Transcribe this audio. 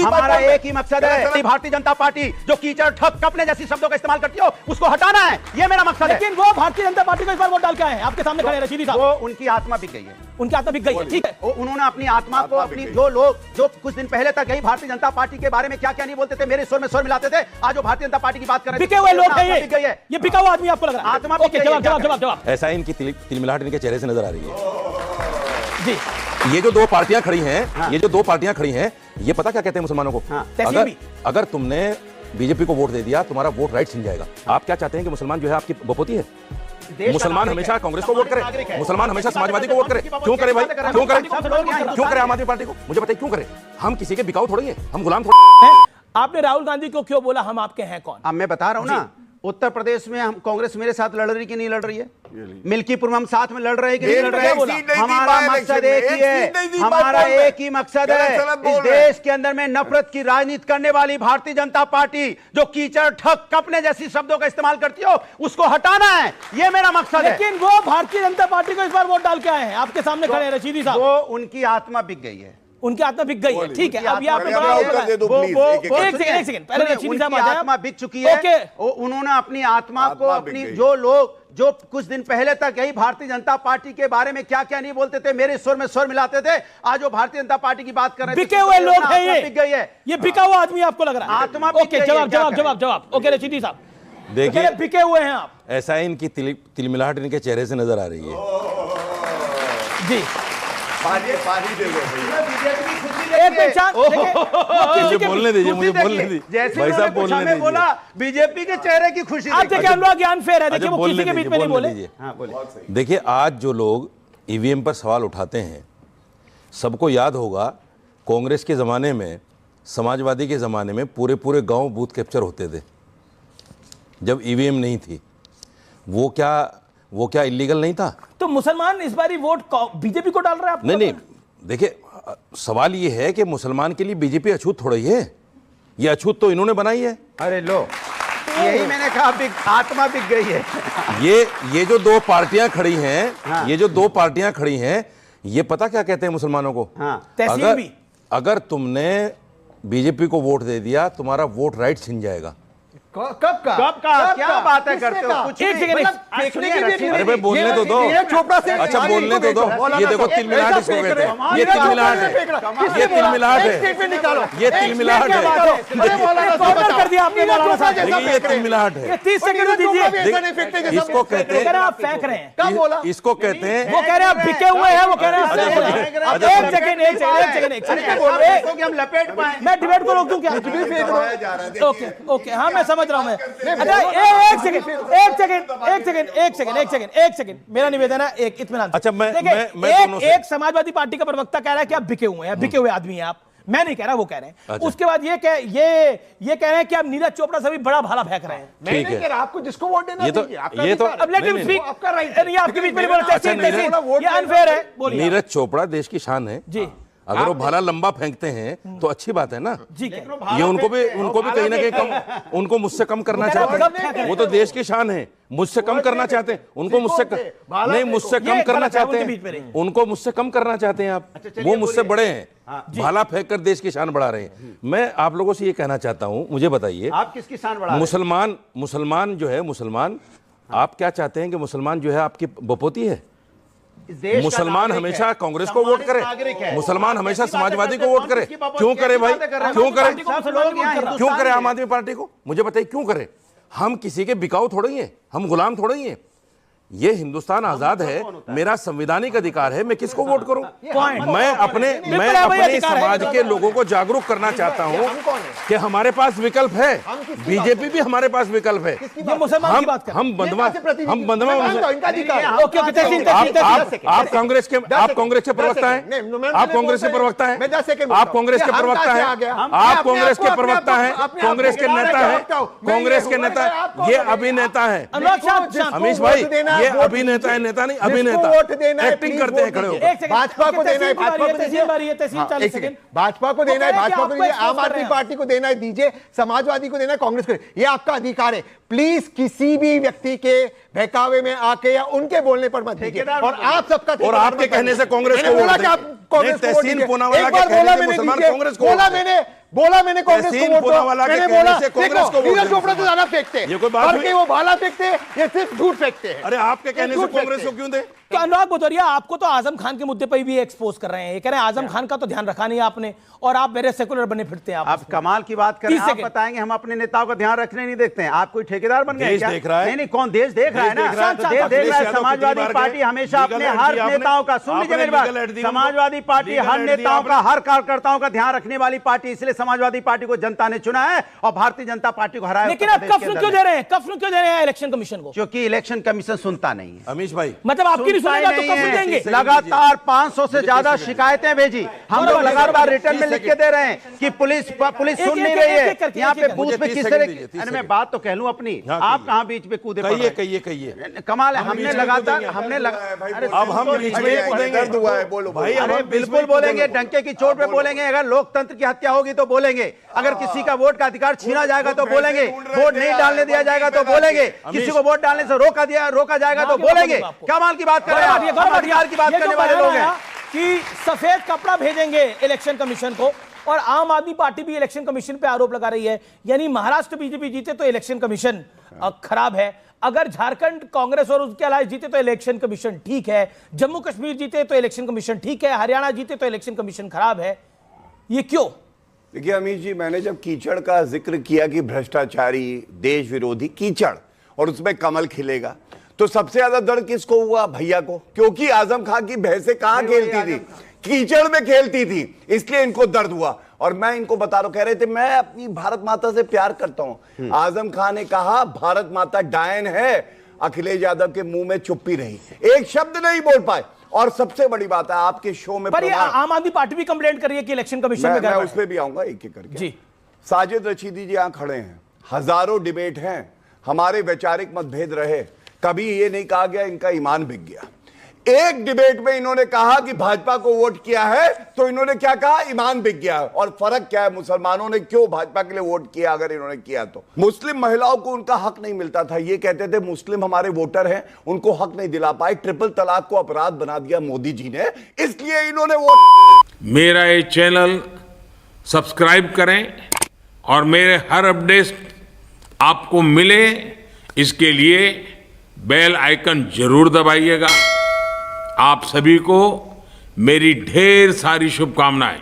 हमारा एक ही मकसद है, भारतीय जनता पार्टी जो कीचड़ ठग कपने जैसी शब्दों का इस्तेमाल करती हो उसको हटाना है, ये मेरा मकसद है। लेकिन वो भारतीय जनता पार्टी को इस बार वोट डाल के आए हैं, आपके सामने खड़े हैं रशीदी साहब। वो उनकी आत्मा बिक गई है, उनकी आत्मा बिक गई है, ठीक है। उन्होंने अपनी आत्मा को, अपनी जो लोग जो कुछ दिन पहले तक यही भारतीय जनता पार्टी के बारे में क्या क्या नहीं बोलते थे, मेरे स्वर में स्वर मिलाते थे, आज वो भारतीय जनता पार्टी की बात कर रहे हैं। बिके हुए लोग हैं ये बिका हुआ आदमी आपको लग रहा है? आत्मा ओके, जवाब। ऐसा इनकी तिलमिलाहट इनके चेहरे से नजर आ रही है जी। ये जो दो पार्टियां खड़ी हैं, ये जो दो पार्टियां खड़ी हैं, ये पता क्या कहते हैं मुसलमानों को? अगर तुमने बीजेपी को वोट दे दिया, तुम्हारा वोट राइट छिन जाएगा। आप क्या चाहते हैं कि मुसलमान जो है आपकी बपोती है? मुसलमान हमेशा कांग्रेस को वोट करे, मुसलमान हमेशा समाजवादी को वोट करे। क्यों करे भाई? क्यों करे आम आदमी पार्टी को? मुझे बताइए क्यों करे? हम किसी के बिकाऊ थोड़ी हैं, हम गुलाम थोड़ी। आपने राहुल गांधी को क्यों बोला हम आपके हैं कौन? अब मैं बता रहा हूं ना, उत्तर प्रदेश में हम कांग्रेस मेरे साथ लड़ रही कि नहीं लड़ रही है? मिल्कीपुर में हम साथ में लड़ रहे हैं कि नहीं लड़ रहे हैं? हमारा मकसद एक ही है, हमारा एक ही मकसद है, इस देश के अंदर में नफरत की राजनीति करने वाली भारतीय जनता पार्टी जो कीचड़ ठग कपने जैसी शब्दों का इस्तेमाल करती हो उसको हटाना है, ये मेरा मकसद है। लेकिन वो भारतीय जनता पार्टी को इस बार वोट डाल के आए हैं, आपके सामने खड़े हैं रशीदी साहब। वो उनकी आत्मा बिक गई है, उनकी आत्मा बिक गई है, ठीक है। अब ये आपने एक सेकंड पहले रशीदी साहब आ जाए। आत्मा बिक चुकी है, उन्होंने अपनी आत्मा को, अपनी जो लोग जो कुछ दिन पहले तक यही भारतीय जनता पार्टी के बारे में क्या क्या नहीं बोलते थे, मेरे स्वर में स्वर मिलाते थे, आज वो भारतीय जनता पार्टी की बात कर रहे हैं। बिके हुए लोग हैं ये, बिक गई है, ये बिका हुआ आदमी आपको लग रहा है? आत्मा ओके, जवाब। ओके रशीदी साहब, देखिए बिके हुए हैं आप। ऐसा इनकी तिलमिलाहट इनके चेहरे से नजर आ रही है जी। बोलने दीजिए, मुझे बोलने दीजिए, जैसे भाई साहब बोलने दीजिए। बोला बीजेपी के चेहरे की खुशी। आप देखिए हम लोग ज्ञान फेर है, देखिए वो किसी के बीच में नहीं बोले। देखिए आज जो लोग ईवीएम पर सवाल उठाते हैं, सबको याद होगा कांग्रेस के जमाने में, समाजवादी के जमाने में पूरे गांव बूथ कैप्चर होते थे जब ईवीएम नहीं थी। वो क्या इलीगल नहीं था? तो मुसलमान इस बारी वोट बीजेपी को डाल रहे हैं? नहीं, देखिए सवाल ये है कि मुसलमान के लिए बीजेपी अछूत थोड़ी है, ये अछूत तो इन्होंने बनाई है। अरे लो, यही मैंने कहा, आत्मा बिक गई है। ये जो दो पार्टियां खड़ी हैं, ये जो दो पार्टियां खड़ी हैं, ये पता क्या कहते हैं मुसलमानों को? अगर तुमने बीजेपी को वोट दे दिया, तुम्हारा वोट राइट छिन जाएगा। कब का क्या बात है करते हो? कुछ अरे भाई बोलने तो दो। अच्छा बोलने तो दो। ये देखो तिलमिलाहट इसको कहते हैं, ये तिलमिलाहट है, ये तिलमिलाहट है, ये तिलमिलाहट है, ये तिलमिलाहट है। 30 सेकंड दीजिए। इसको कहते हैं, आप फेंक रहे हैं, इसको कहते हैं, वो कह रहे हैं आप बिके हुए हैं, वो कह रहे हैं। एक सेकंड हम लपेट पाए। मैं डिबेट को रोक दूं क्या? ओके, हाँ मैं समझ रहा हूं मैं। अच्छा एक सेकंड मेरा निवेदन है, एक इत्मीनान। अच्छा मैं एक समाजवादी पार्टी का प्रवक्ता कह रहा है कि आप बिके हुए हैं, बिके हुए आदमी हैं आप। मैं नहीं कह रहा, वो कह रहे हैं। अच्छा। उसके बाद ये कह रहे हैं कि आप नीरज चोपड़ा से भी बड़ा भाला फेंक रहे हैं। मैं नहीं कह रहा, आपको जिसको वोट देना दीजिए, अब लेट हिम स्पीक। आपका राइट है, आपके बीच में ये अनफेयर है। बोलिए। नीरज चोपड़ा देश की शान है जी। अगर वो भाला लंबा फेंकते हैं तो अच्छी बात है ना जी। ये उनको भी कहीं ना कहीं कम, उनको मुझसे कम करना चाहते हैं। वो तो देश की शान है, मुझसे कम करना चाहते हैं, उनको मुझसे नहीं, मुझसे कम करना चाहते हैं, उनको मुझसे कम करना चाहते हैं आप। वो मुझसे बड़े हैं, भाला फेंक कर देश की शान बढ़ा रहे हैं। मैं आप लोगों से ये कहना चाहता हूं, मुझे बताइए आप किसकी शान बढ़ा रहे हैं? मुसलमान जो है, मुसलमान आप क्या चाहते हैं कि मुसलमान जो है आपकी बपोती है? मुसलमान हमेशा कांग्रेस को वोट करे, मुसलमान हमेशा समाजवादी को वोट करे। क्यों करे भाई? क्यों करे आम आदमी पार्टी को? मुझे बताइए क्यों करे? हम किसी के बिकाऊ थोड़े ही हैं, हम गुलाम थोड़े ही हैं। ये हिंदुस्तान आजाद है, मेरा संवैधानिक अधिकार है, मैं किसको वोट करूं? मैं अपने समाज के लोगों को जागरूक करना चाहता हूं कि हमारे पास विकल्प है, बीजेपी भी हमारे पास विकल्प है। हम बंधवा आप कांग्रेस के प्रवक्ता हैं, आप कांग्रेस के प्रवक्ता हैं, आप कांग्रेस के प्रवक्ता हैं, आप कांग्रेस के प्रवक्ता हैं, कांग्रेस के नेता हैं, कांग्रेस के नेता, ये अभिनेता है अमीश भाई, ये अभिनेता है, नेता नहीं, अभिनेता। वोट देना, एक्टिंग करते हैं खड़े होकर। भाजपा को देना है, भाजपा को दीजिए, भाजपा को देना है, भाजपा को दीजिए, आम आदमी पार्टी को देना है दीजिए, समाजवादी को देना है, कांग्रेस को, ये आपका अधिकार है। प्लीज किसी भी व्यक्ति के बहकावे में आके या उनके बोलने पर मत दीजिए। और आप सबका, और आपके कहने से कांग्रेस को वोट देंगे। तहसीन पूनावाला के कहने से मुसलमान कांग्रेस को बोला मैंने बोला मैंने कांग्रेस को वोट दो, मैंने बोला कांग्रेस को नीरज चोपड़ा तो ज्यादा फेंकते हैं, ये कोई बात हुई? वो भाला फेंकते हैं, ये सिर्फ झूठ फेंकते हैं। अरे आपके कहने से कांग्रेस को क्यों दे? तो अनुराग भदौरिया आपको तो आजम खान के मुद्दे पर भी एक्सपोज कर रहे हैं, ये कह रहे हैं आजम खान का तो ध्यान रखा नहीं आपने और आप मेरे सेकुलर बने फिरते हैं। आप कमाल की बात कर रहे हैं, 30 आप बताएंगे हम अपने नेताओं का ध्यान रखने नहीं देखते हैं। आप कोई ठेकेदार बन गए देश क्या? देख रहा है। नहीं नहीं, कौन देश देख रहा है ना, देख रहा है। तो देश देख रहा है। समाजवादी पार्टी हमेशा अपने हर नेताओं का, सुन लीजिए मेरी बात, समाजवादी पार्टी हर नेताओं का, हर कार्यकर्ताओं का ध्यान रखने वाली पार्टी, इसलिए समाजवादी पार्टी को जनता ने चुना है और भारतीय जनता पार्टी को हराया। लेकिन आप कफ्न क्यों दे रहे हैं, कफ्न क्यों दे रहे हैं इलेक्शन कमीशन को? क्योंकि इलेक्शन कमीशन सुनता नहीं है। अमीश भाई, मतलब आपकी नहीं सुनेगा तो कफ्न देंगे? लगातार 500 से ज्यादा शिकायतें भेजी, हम लोग लगातार रिटर्न में लिख के दे रहे हैं कि पुलिस सुन नहीं रही है। यहाँ पे बूथ पे किस तरह, अरे मैं बात तो कह लूं अपनी, आप कहाँ बीच पे कूदे? कहिए कमाल है, हमने लगातार अब हम बीच में कूदेंगे। बोलो भाई अरे बिल्कुल बोलेंगे, डंके की चोट पे बोलेंगे। अगर लोकतंत्र की हत्या होगी तो बोलेंगे, अगर किसी का वोट का अधिकार छीना जाएगा तो बोलेंगे, वोट नहीं डालने दिया जाएगा तो बोलेंगे, किसी को वोट डालने से रोका जाएगा तो बोलेंगे। कमाल की बात कर रहे हैं आप, अधिकार की बात करने वाले लोग हैं कि सफेद कपड़ा भेजेंगे इलेक्शन कमीशन को, और आम आदमी पार्टी भी इलेक्शन कमीशन पे आरोप लगा रही है। यानी महाराष्ट्र बीजेपी जीते तो इलेक्शन कमीशन खराब है, अगर झारखंड कांग्रेस और उसके अलावा जीते तो इलेक्शन कमीशन ठीक है, जम्मू कश्मीर जीते तो इलेक्शन कमीशन ठीक है, हरियाणा जीते तो इलेक्शन कमीशन खराब है। ये क्यों? देखिए अमीश जी, मैंने जब कीचड़ का जिक्र किया कि भ्रष्टाचारी, देश विरोधी कीचड़, और उसमें कमल खिलेगा, तो सबसे ज्यादा दर्द किसको हुआ? भैया को, क्योंकि आजम खान की भैंसें कहां खेलती थी? कीचड़ में खेलती थी, इसलिए इनको दर्द हुआ। और मैं इनको बता रहा हूं, कह रहे थे मैं अपनी भारत माता से प्यार करता हूं। आजम खान ने कहा भारत माता डायन है, अखिलेश यादव के मुंह में चुप्पी रही, एक शब्द नहीं बोल पाए। और सबसे बड़ी बात है आपके शो में, पर ये आम आदमी पार्टी भी कंप्लेंट कर रही है कि इलेक्शन कमीशन में मैं उस पर भी आऊंगा एक एक करके जी। साजिद रशीदी जी यहां खड़े हैं, हजारों डिबेट हैं, हमारे वैचारिक मतभेद रहे, कभी ये नहीं कहा गया इनका ईमान बिक गया। एक डिबेट में इन्होंने कहा कि भाजपा को वोट किया है तो इन्होंने क्या कहा? ईमान बिक गया। और फर्क क्या है? मुसलमानों ने क्यों भाजपा के लिए वोट किया? अगर इन्होंने किया तो मुस्लिम महिलाओं को उनका हक नहीं मिलता था, ये कहते थे मुस्लिम हमारे वोटर हैं, उनको हक नहीं दिला पाए। ट्रिपल तलाक को अपराध बना दिया मोदी जी ने, इसलिए इन्होंने वोट। मेरा ये चैनल सब्सक्राइब करें और मेरे हर अपडेट आपको मिले, इसके लिए बेल आइकन जरूर दबाइएगा। आप सभी को मेरी ढेर सारी शुभकामनाएं।